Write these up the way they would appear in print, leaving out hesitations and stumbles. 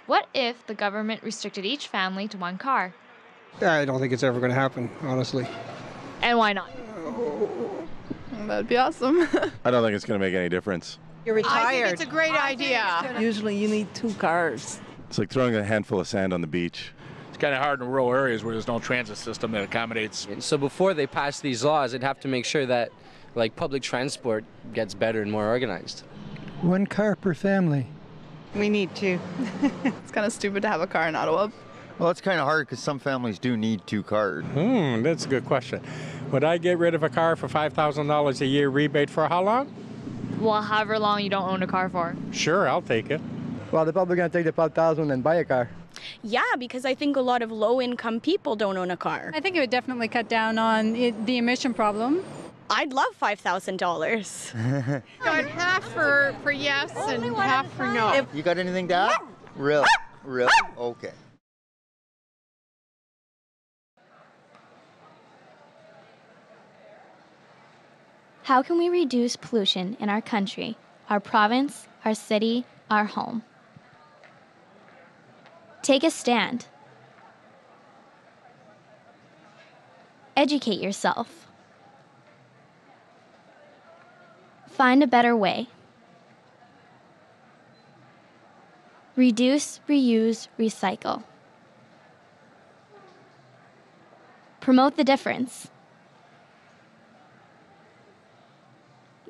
What if the government restricted each family to one car? I don't think it's ever going to happen, honestly. And why not? That'd be awesome. I don't think it's going to make any difference. You're retired. I think it's a great idea. Usually you need 2 cars. It's like throwing a handful of sand on the beach. It's kind of hard in rural areas where there's no transit system that accommodates. So before they pass these laws, they'd have to make sure that public transport gets better and more organized. 1 car per family. We need to. It's kind of stupid to have a car in Ottawa. Well, it's kind of hard because some families do need 2 cars. That's a good question. Would I get rid of a car for $5,000 a year rebate for how long? Well, however long you don't own a car for. Sure, I'll take it. Well, they're probably going to take the $5,000 and buy a car. Yeah, because I think a lot of low-income people don't own a car. I think it would definitely cut down on the emission problem. I'd love $5,000. Half for yes and half for no. You got anything to add? Really? Really? Okay. How can we reduce pollution in our country, our province, our city, our home? Take a stand. Educate yourself. Find a better way. Reduce, reuse, recycle. Promote the difference.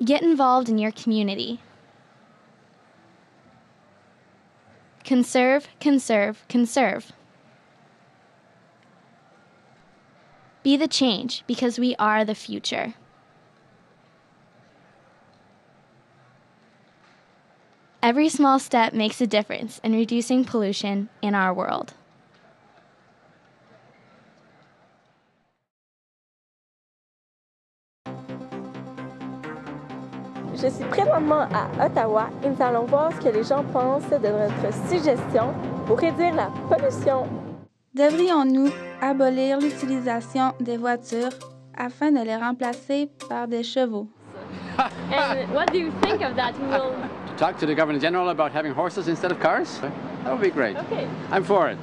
Get involved in your community. Conserve, conserve, conserve. Be the change because we are the future. Every small step makes a difference in reducing pollution in our world. Je suis présentement à Ottawa et nous allons voir ce que les gens pensent de notre suggestion pour réduire la pollution. Devrions-nous abolir l'utilisation des voitures afin de les remplacer par des chevaux? And what do you think of that? Talk to the Governor General about having horses instead of cars? That would be great. Okay. I'm for it.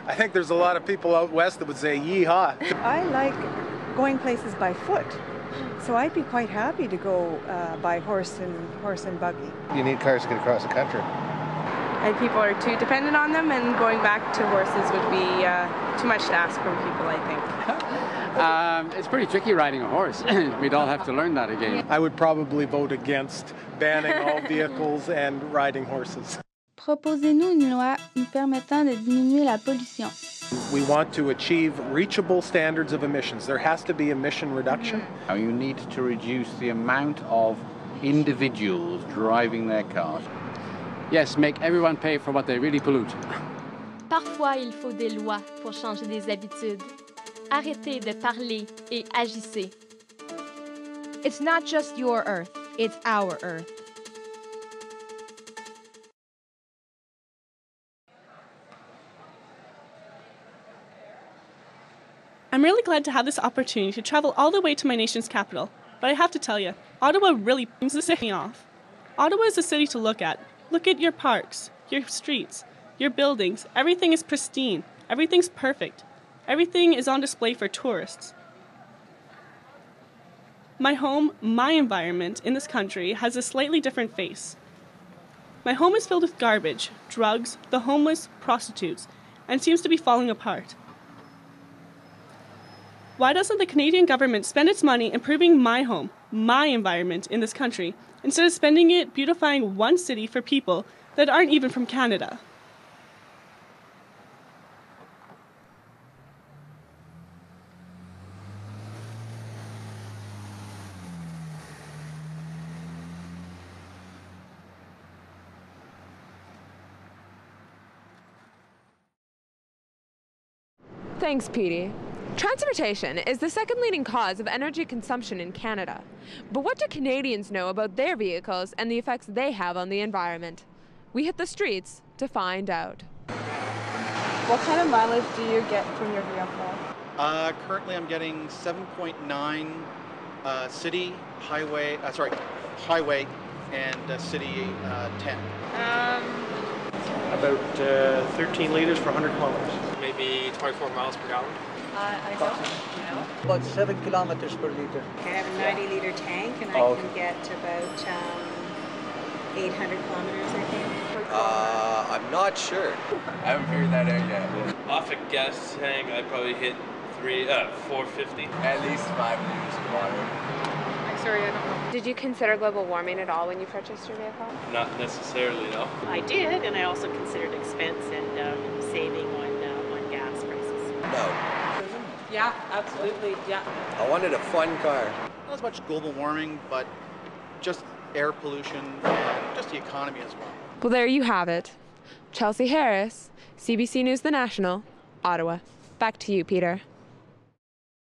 I think there's a lot of people out west that would say yeehaw. I like going places by foot. So I'd be quite happy to go by horse and buggy. You need cars to get across the country. And people are too dependent on them, and going back to horses would be too much to ask from people, I think. It's pretty tricky riding a horse. We'd all have to learn that again. I would probably vote against banning all vehicles and riding horses. Proposez-nous une loi nous permettant de diminuer la pollution. We want to achieve reachable standards of emissions. There has to be emission reduction. Now you need to reduce the amount of individuals driving their cars. Yes, make everyone pay for what they really pollute. Parfois, il faut des lois pour changer des habitudes. Arrêtez de parler et agissez. It's not just your Earth, it's our Earth. I'm really glad to have this opportunity to travel all the way to my nation's capital, but I have to tell you, Ottawa really brings the city off. Ottawa is a city to look at. Look at your parks, your streets, your buildings. Everything is pristine. Everything's perfect. Everything is on display for tourists. My home, my environment in this country has a slightly different face. My home is filled with garbage, drugs, the homeless, prostitutes, and seems to be falling apart. Why doesn't the Canadian government spend its money improving my home, my environment in this country, instead of spending it beautifying one city for people that aren't even from Canada? Thanks, Petey. Transportation is the second leading cause of energy consumption in Canada. But what do Canadians know about their vehicles and the effects they have on the environment? We hit the streets to find out. What kind of mileage do you get from your vehicle? Currently I'm getting 7.9 city, highway, highway and city 10. About 13 litres for 100 kilometres. Maybe 24 miles per gallon. I don't know. About 7 kilometers per liter. I have a 90-liter tank, and I can get about 800 kilometers, I think. I'm not sure. I haven't figured that out yet. Off a gas tank, I'd probably hit 450. At least 5 liters of water. I'm sorry, I don't know. Did you consider global warming at all when you purchased your vehicle? Not necessarily, no. I did, and I also considered expense and saving on gas prices. No. Yeah, absolutely, yeah. I wanted a fun car. Not as much global warming, but just air pollution and just the economy as well. Well, there you have it. Chelsea Harris, CBC News The National, Ottawa. Back to you, Peter.